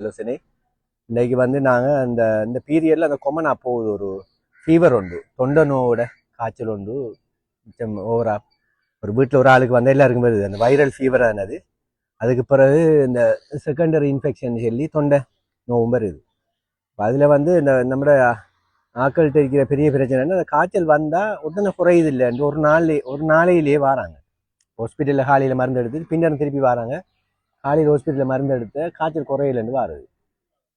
யோசனை இன்றைக்கு வந்து நாங்கள் இந்த பீரியடில் அந்த கொமனா போகுது ஒரு ஃபீவர் உண்டு தொண்டை நோவோட காய்ச்சல் உண்டு மிச்சம் ஓவரா ஒரு வீட்டில் ஒரு ஆளுக்கு வந்தால் எல்லாருக்கும் வருது அந்த வைரல் ஃபீவர் ஆனது. அதுக்கு பிறகு இந்த செகண்டரி இன்ஃபெக்ஷன் சொல்லி தொண்டை நோவும் வருது. அதில் வந்து இந்த நம்மளோட ஆக்கள்கிட்ட இருக்கிற பெரிய பிரச்சனைன்னா அந்த காய்ச்சல் வந்தால் உடனே குறையுது இல்லைன்னு ஒரு நாளையிலேயே வராங்க. ஹாஸ்பிட்டலில் காலையில் மருந்து எடுத்து பின்னர் திருப்பி வராங்க. காலையில் ஹாஸ்பிட்டலில் மருந்து எடுத்து காய்ச்சல் குறையிலேருந்து வருது.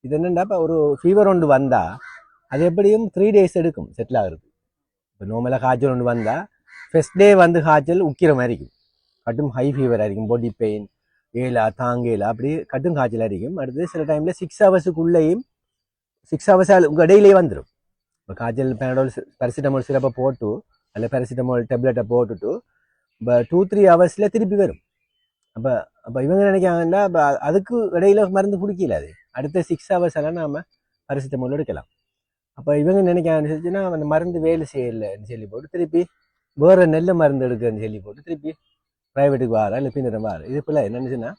இது என்னென்னா இப்போ ஒரு ஃபீவர் ஒன்று வந்தால் அது எப்படியும் 3 days எடுக்கும் செட்டில் ஆகுறது. இப்போ நார்மலாக காய்ச்சல் ஒன்று வந்தால் ஃபர்ஸ்ட் டே வந்து காய்ச்சல் உக்கிர மாதிரி இருக்கும், கட்டும் ஹை ஃபீவர் ஆയിരിக்கும், பாடி பெயின் ஏலா தாங்கேலா அப்படி கட்டும் காய்ச்சல் ஆയിരിக்கும். அடுத்து சில டைமில் 6 hours-க்குள்ளேயும் 6 hours உங்கள் இடையிலேயே வந்துடும். இப்போ காய்ச்சல் பேரசிட்டமால் சிறப்பை போட்டு அல்ல பேரசிட்டமால் டேப்லெட்டை போட்டுட்டு இப்போ 2-3 hours திருப்பி வரும். அப்போ இவங்க நினைக்காங்கன்னா இப்போ அதுக்கு இடையில மருந்து குடிக்கல, அது அடுத்த 6 hours நாம் பேரசிட்டமால் எடுக்கலாம். அப்போ இவங்க நினைக்காச்சுன்னா அந்த மருந்து வேலை செய்யலைன்னு சொல்லி போட்டு திருப்பி வேறு நல்ல மருந்து எடுக்குன்னு சொல்லி போட்டு திருப்பி ப்ரைவேட்டுக்கு வாரா இல்லை பின்னர் வாரம். இது போல் என்னச்சுன்னா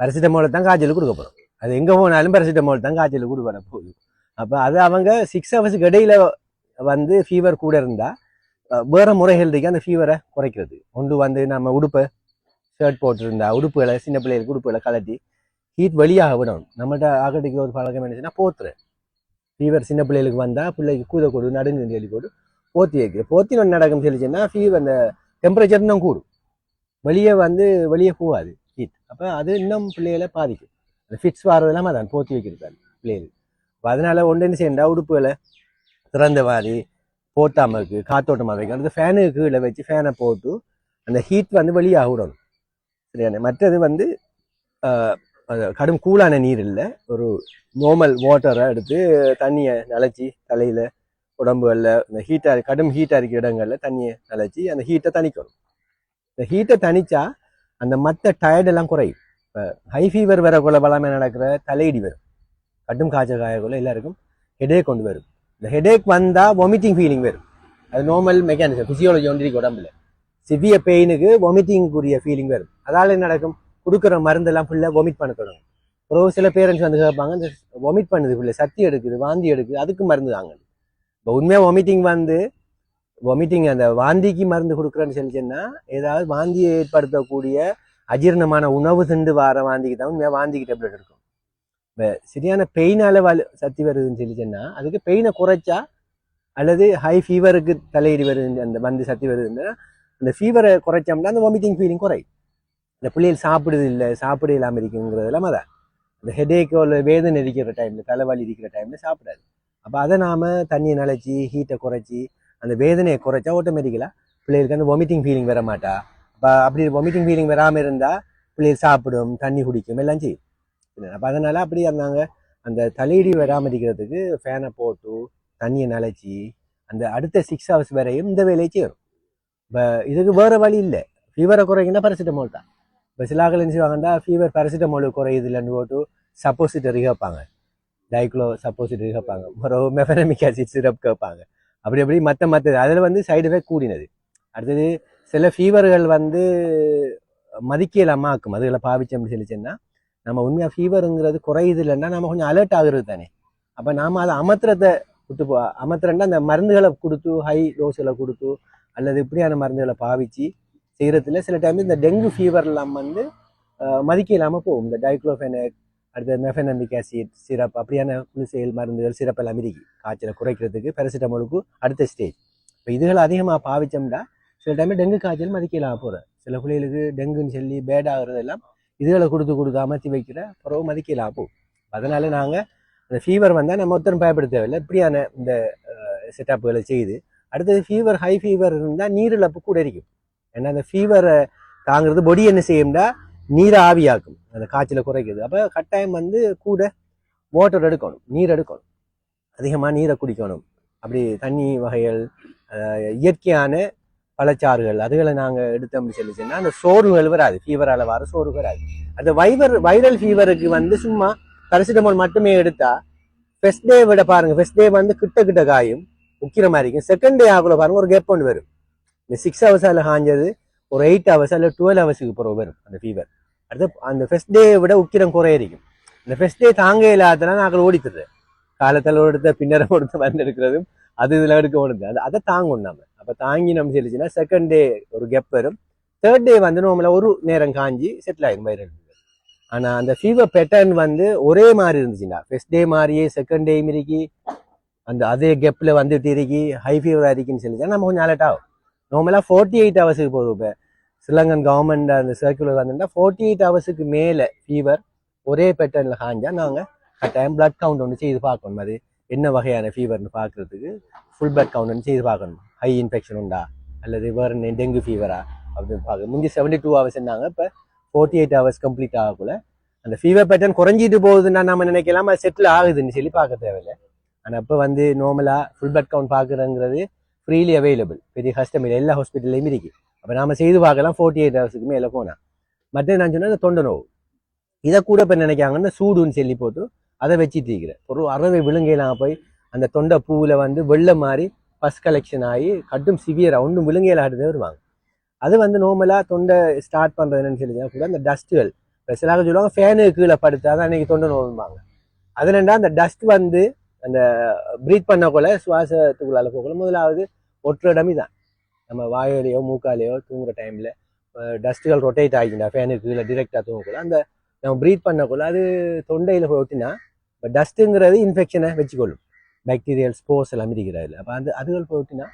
பேரசிட்டமால் தான் காய்ச்சல் கொடுக்க போகிறோம். அது எங்கே போனாலும் பேரசிட்டமால் தான் காய்ச்சல் கொடுக்க போகுது. அப்போ அது அவங்க 6 hours-க்கு இடையில வந்து ஃபீவர் கூட இருந்தால் வேறு முறைகள் இருக்கு அந்த ஃபீவரை குறைக்கிறது. ஒன்று வந்து நம்ம உடுப்பை ஷர்ட் போட்டிருந்தா உடுப்புகளை சின்ன பிள்ளைகளுக்கு உடுப்புகளை கலட்டி ஹீட் வெளியாக விடணும். நம்மகிட்ட ஆகட்டிக்கு ஒரு பழக்கம் என்னச்சுன்னா போத்துறேன் ஃபீவர் சின்ன பிள்ளைகளுக்கு வந்தால் பிள்ளைக்கு கூத கொடு நடுங்கு சொல்லி போட்டு போத்தி வைக்கிறேன். போத்தி ஒன்று நடக்கும் சொல்லிச்சுன்னா ஃபீவர் அந்த டெம்பரேச்சர் இன்னும் கூடும், வெளியே போகாது ஹீட். அப்போ அது இன்னும் பிள்ளைகளை பாதிக்கும். அந்த ஃபிட்ஸ் வாரதெல்லாம் அதான் போத்தி வைக்கிறது பிள்ளைகளுக்கு. அதனால ஒன்று செய்யண்டா உடுப்புகளை திறந்த மாதிரி போட்டாமக்கு காத்தோட்டமாக வைக்கணும். அடுத்து ஃபேனுக்கு கீழே வச்சு ஃபேனை போட்டு அந்த ஹீட் வந்து வெளியாக விடணும். சரியான மற்றது வந்து கடும் கூலான நீர் இல்லை, ஒரு நார்மல் வாட்டரை எடுத்து தண்ணியை நனைச்சி தலையில் உடம்புகளில் இந்த கடும் ஹீட்டாக இருக்கிற இடங்களில் தண்ணியை நனைச்சி அந்த ஹீட்டை தணிக்கணும். இந்த ஹீட்டை தணிச்சா அந்த மற்ற டயர்டெல்லாம் குறையும். இப்போ ஹை ஃபீவர் வரக்குள்ள பலமே நடக்கிற தலையிடி வரும், கடும் காய்ச்சல் காயக்குள்ள எல்லாருக்கும் ஹெடேக் கொண்டு வரும். இந்த ஹெடேக் வந்தால் வாமிட்டிங் ஃபீலிங் வரும். அது நார்மல் மெக்கானிசம் ஃபிசியாலஜி ஒன்றிக்கு உடம்புல சிவியர் பெயினுக்கு வாமிட்டிங்குரிய ஃபீலிங் வரும். அதால் என்ன நடக்கும், கொடுக்குற மருந்தெல்லாம் ஃபுல்லாக வாமிட் பண்ண தொடங்கும். அப்புறம் சில பேரண்ட்ஸ் வந்து கேட்பாங்க இந்த வாமிட் பண்ணுது ஃபுல்லாக சத்தி எடுக்குது வாந்தி எடுக்குது அதுக்கு மருந்து தாங்க. இப்போ உண்மையாக வாமிட்டிங் அந்த வாந்திக்கு மருந்து கொடுக்குறேன்னு சொல்லிச்சுன்னா ஏதாவது வாந்தியை ஏற்படுத்தக்கூடிய அஜீரணமான உணவு திண்டு வார வாந்திக்கு தான் உண்மையாக வாந்திக்கு டேப்லெட் இருக்கும். இப்போ சரியான பெயினால் சத்தி வருதுன்னு சொல்லிச்சுன்னா அதுக்கு பெயினை குறைச்சா அல்லது ஹை ஃபீவருக்கு தலையிடி வருது அந்த வந்து சத்தி வருதுன்னா அந்த ஃபீவரை குறைச்சோம்னா அந்த வாமிட்டிங் ஃபீலிங் குறையும். இந்த பிள்ளைகள் சாப்பிட இல்லாமல் இருக்குங்கிறதெல்லாம் அதான் இந்த ஹெடேக்கோ இல்லை வேதனை இருக்கிற டைமில் தலைவலி இருக்கிற டைமில் சாப்பிடாது. அப்போ அதை நாம் தண்ணியை நனைச்சி ஹீட்டை குறைச்சி அந்த வேதனையை குறைச்சா ஆட்டோமேட்டிக்கலாக பிள்ளைகளுக்கு அந்த வாமிட்டிங் ஃபீலிங் வர மாட்டா. அப்போ அப்படி வாமிட்டிங் ஃபீலிங் வராமல் இருந்தால் பிள்ளைகள் சாப்பிடும் தண்ணி குடிக்கும் எல்லாம் செய்யும். அப்போ அதனால் அப்படி இருந்தாங்க அந்த தலையிடி வராமல் இருக்கிறதுக்கு ஃபேனை போட்டு தண்ணியை நனைச்சி அந்த அடுத்த 6 hours வரையும் இந்த வேலையை செய்யும். இப்போ இதுக்கு வேறு வழி இல்லை, ஃபீவரை குறைங்கன்னா பேரசிட்டமால் தான். இப்போ சிலாக்கள் என்ன செய்வாங்கன்னா ஃபீவர் பேரசிட்டமால் குறையுது இல்லைன்னு போட்டு சப்போசிட்டரி கேட்பாங்க, டைக்ளோ சப்போசிட்டரி கேட்பாங்க, ஒரு மெஃபெனமிக் ஆசிட் சிரப் கேட்பாங்க. அப்படி மற்ற அதில் வந்து சைடு எஃபெக்ட் கூடினது. அடுத்தது சில ஃபீவர்கள் வந்து மதிக்கலாமா ஆக்கும், அதுகளை பாவிச்சோம்னு சொல்லிச்சேன்னா நம்ம உண்மையாக ஃபீவருங்கிறது குறையுது இல்லைன்னா நம்ம கொஞ்சம் அலர்ட் ஆகுறது தானே. அப்போ நாம் அதை அமர்த்துறேன்னா அந்த மருந்துகளை கொடுத்து ஹை டோஸில் கொடுத்து அல்லது இப்படியான மருந்துகளை பாவிச்சு செய்கிறதுல சில டைம் இந்த டெங்கு ஃபீவர்லாம் வந்து மதிக்க இல்லாமல் போகும். இந்த டைக்ளோஃபெனக் அடுத்த மெஃபெனமிக் ஆசிட் சிரப் அப்படியான குளிர்செயல் மருந்துகள் சிரப் எல்லாம் இருக்கு காய்ச்சலை குறைக்கிறதுக்கு பேரசிட்டமாலுக்கு அடுத்த ஸ்டேஜ். இப்போ இதுகளை அதிகமாக பாவிச்சோம்னா சில டைம் டெங்கு காய்ச்சல் மதிக்க இல்லாமல் போகிறேன். சில பிள்ளைகளுக்கு டெங்குன்னு சொல்லி பேடாகிறதெல்லாம் இதுகளை கொடுத்து அமர்த்தி வைக்கிற பிறகு மதிக்க இல்லாமல் போகும். அதனால நாங்கள் அந்த ஃபீவர் வந்தால் நம்ம ஒருத்தரும் பயப்பட தேவையில்லை, இப்படியான இந்த செட்டப்புகளை செய்து. அடுத்தது ஃபீவர் ஹை ஃபீவர் இருந்தால் நீரிழப்பு கூட இருக்கும். ஏன்னா அந்த ஃபீவரை தாங்கிறது பொடி என்ன செய்யும்னா நீரை ஆவியாக்கும், அந்த காய்ச்சலை குறைக்கிறது. அப்போ கட்டாயம் வந்து கூட வாட்டர் எடுக்கணும், நீர் எடுக்கணும், அதிகமாக நீரை குடிக்கணும். அப்படி தண்ணி வகைகள் இயற்கையான பழச்சாறுகள் அதுகளை நாங்கள் எடுத்தோம்னு சொல்லிச்சோன்னா அந்த சோறுகள் வராது, ஃபீவரால் வர சோறு வராது. அந்த வைரல் ஃபீவருக்கு வந்து சும்மா பேரசிட்டமால் மட்டுமே எடுத்தா ஃபர்ஸ்ட் டே விட பாருங்க, ஃபர்ஸ்ட் டே வந்து கிட்ட காயும் முக்கிற மாதிரி இருக்கும். செகண்ட் டே ஆகுல பாருங்க ஒரு கேப் ஒன்று வரும். இந்த 6 hours காஞ்சது ஒரு 8 hours அல்ல 12 hours பிறகு வரும் அந்த ஃபீவர். அடுத்து அந்த ஃபர்ஸ்ட் டே விட உக்கிரம் குறைய இருக்கும். இந்த ஃபர்ஸ்ட் டே தாங்க இல்லாதனா நாங்கள் ஓடித்துடுறேன். காலத்தில் எடுத்த பின்னரை கொடுத்து வந்து எடுக்கிறதும் அது இதில் எடுக்க ஓடுது. அதை தாங்கும் நம்ம. அப்போ தாங்கி நம்ம சொல்லிச்சுன்னா செகண்ட் டே ஒரு கெப் வரும். தேர்ட் டே வந்து நம்மள ஒரு நேரம் காஞ்சி செட்டில் ஆகிடும் வைரல். ஆனால் அந்த ஃபீவர் பேட்டர்ன் வந்து ஒரே மாதிரி இருந்துச்சுன்னா ஃபர்ஸ்ட் டே மாதிரியே செகண்ட் டே இருக்கி அந்த அதே கெப்பில் வந்துட்டு இருக்கி ஹை ஃபீவர் இருக்குன்னு சொல்லிச்சா நம்ம கொஞ்சம் அலர்ட் ஆகும். நார்மலாக 48 ஹவர்ஸுக்கு போதும். இப்போ ஸ்ரீலங்கன் கவர்மெண்ட் அந்த சர்க்குலர் வந்துட்டா 48 ஹவர்ஸுக்கு மேலே ஃபீவர் ஒரே பேட்டர்னில் காஞ்சா நாங்கள் கட்டாயம் பிளட் கவுண்ட் ஒன்று செய்து பார்க்கணும். அது என்ன வகையான ஃபீவர்னு பார்க்கறதுக்கு ஃபுல் பிளட் கவுண்ட் ஒன்று செய்து பார்க்கணும். ஹை இன்ஃபெக்ஷன் உண்டா அல்லது வேறு என்ன டெங்கு ஃபீவரா அப்படின்னு பார்க்கணும். முந்தி 72 ஹவர்ஸ் இருந்தாங்க. இப்போ 48 ஹவர்ஸ் கம்ப்ளீட் ஆகக்குள்ள அந்த ஃபீவர் பேட்டர்ன் குறைஞ்சிட்டு போகுதுன்னா நம்ம நினைக்கலாம் அது செட்டில் ஆகுதுன்னு சொல்லி பார்க்க தேவையில்லை. ஆனால் இப்போ வந்து நார்மலாக ஃபுல் பிளட் கவுண்ட் பார்க்குறங்கிறது ஃப்ரீலி அவைலபிள். பெரிய கஷ்டம் இல்லை, எல்லா ஹாஸ்பிட்டல்லையும் இருக்கு. அப்போ நாம செய்து பார்க்கலாம் 48 ஹவர்ஸுக்கு மேலே போனால். மற்ற நான் சொன்னால் அந்த தொண்டை நோவு இதை கூட இப்போ நினைக்காங்கன்னா சூடுன்னு சொல்லி போட்டு அதை வச்சுட்டு இருக்கிறேன். ஒரு அறவை விழுங்கையெல்லாம் போய் அந்த தொண்டை பூவில் வந்து வெள்ளம் மாதிரி ஃபஸ்ட் கலெக்ஷன் ஆகி கட்டும் சிவியராக ஒன்றும் விழுங்கையில் ஆடுதே வருவாங்க. அது வந்து நார்மலாக தொண்டை ஸ்டார்ட் பண்ணுறது என்னன்னு சொல்லிச்சா கூட அந்த டஸ்ட்டுகள் இப்போ சிலாக சொல்லுவாங்க ஃபேனுக்கு கீழே படுத்தா தான் அன்றைக்கி தொண்டை நோவும்பாங்க. அதுலண்டா அந்த டஸ்ட் வந்து அந்த ப்ரீத் பண்ணக்குள்ள சுவாசத்துக்குள்ளால போகல முதலாவது ஒற்ற இடமே தான். நம்ம வாயிலையோ மூக்காலையோ தூங்குற டைமில் டஸ்ட்டுகள் ரொட்டேட் ஆகிக்கிண்டா ஃபேனுக்கு கீழே டிரெக்டாக தூங்கக்குள்ள அந்த நம்ம ப்ரீத் பண்ணக்குள்ள அது தொண்டையில் போய் ஒட்டினா இப்போ டஸ்ட்டுங்கிறது இன்ஃபெக்ஷனை வச்சுக்கொள்ளும். பாக்டீரியல் ஸ்போர்ஸ் எல்லாம் இருக்கிறது. அப்போ அந்த அதுகள் போய் ஒட்டினா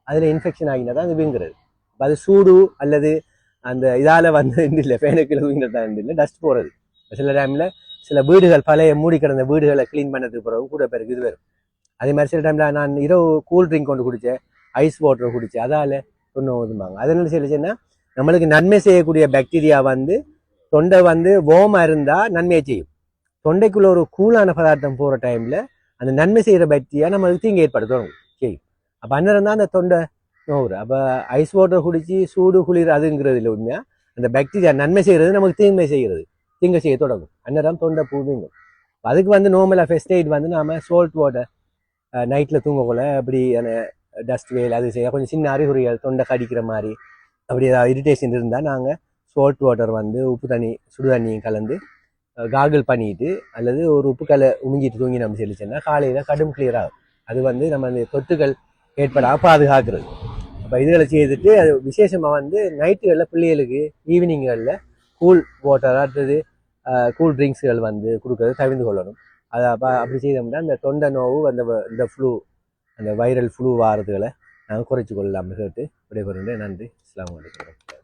அதில் இன்ஃபெக்ஷன் ஆகினா தான் அது வீங்குறது. அப்போ அது சூடு அல்லது அந்த இதால் வந்து இல்லை ஃபேனுக்கு வீங்கிறது இல்லை டஸ்ட் போகிறது. சில டைமில் சில வீடுகள் பழைய மூடி கிடந்த வீடுகளை க்ளீன் பண்ணதுக்கு பிறகு கூட பேருக்கு இது வரும். அதே மாதிரி சில டைமில் நான் இரவு கூல் ட்ரிங்க் கொண்டு குடித்தேன், ஐஸ் வாட்டர் குடித்தேன், அதால் ஒன்றும் ஊதுமாங்க. அதனால சொல்லிச்சுன்னா நம்மளுக்கு நன்மை செய்யக்கூடிய பாக்டீரியா வந்து தொண்டை வந்து வார்மாக இருந்தால் நன்மையை செய்யும். தொண்டைக்குள்ள ஒரு கூலான பதார்த்தம் போகிற டைமில் அந்த நன்மை செய்கிற பாக்டீரியா நம்மளுக்கு தீங்கு ஏற்படுத்தணும் செய்யும். அப்போ அந்நேரம் தான் அந்த தொண்டை நோவுறு. அப்போ ஐஸ் வாட்டர் குடித்து சூடு குளிர் அதுங்கிறது இல்லை உண்மையாக அந்த பாக்டீரியா நன்மை செய்கிறது நமக்கு தீமை செய்கிறது, தீங்கு செய்ய தொடங்கும். அந்நேரம் தொண்டை பூவிங்கும். அதுக்கு வந்து நார்மலாக ஃபர்ஸ்ட் எய்ட் வந்து நாம் சோல்ட் வாட்டர் நைட்டில் தூங்கக்குள்ள அப்படி அந்த டஸ்ட் வேல் அது செய்ய கொஞ்சம் சின்ன அறிகுறிகள் தொண்டை கடிக்கிற மாதிரி அப்படி ஏதாவது இரிட்டேஷன் இருந்தால் நாங்கள் சோல்ட் வாட்டர் வந்து உப்பு தண்ணி சுடு தண்ணியும் கலந்து காகிள் பண்ணிட்டு அல்லது ஒரு உப்பு கலை உமிஞ்சிட்டு தூங்கி நம்ம செல்லிச்சோன்னா காலையில் கடும் கிளியர் ஆகும். அது வந்து நம்ம அந்த தொற்றுகள் ஏற்படாமல் பாதுகாக்கிறது. அப்போ இதுகளை செய்துட்டு அது விசேஷமாக வந்து நைட்டுகளில் பிள்ளைகளுக்கு ஈவினிங்களில் கூல் வாட்டர் அடுத்தது கூல் ட்ரிங்க்ஸுகள் வந்து கொடுக்கறது தவிர்த்து கொள்ளணும். அதை அப்படி செய்தோம்னா அந்த தொண்டை நோவு அந்த இந்த ஃப்ளூ அந்த வைரல் ஃப்ளூ வாரதுகளை நாங்கள் குறைச்சி கொள்ளலாம்னு கேட்டு விடைபெறுகிறேன். நன்றி. அஸ்ஸலாமு அலைக்கும்.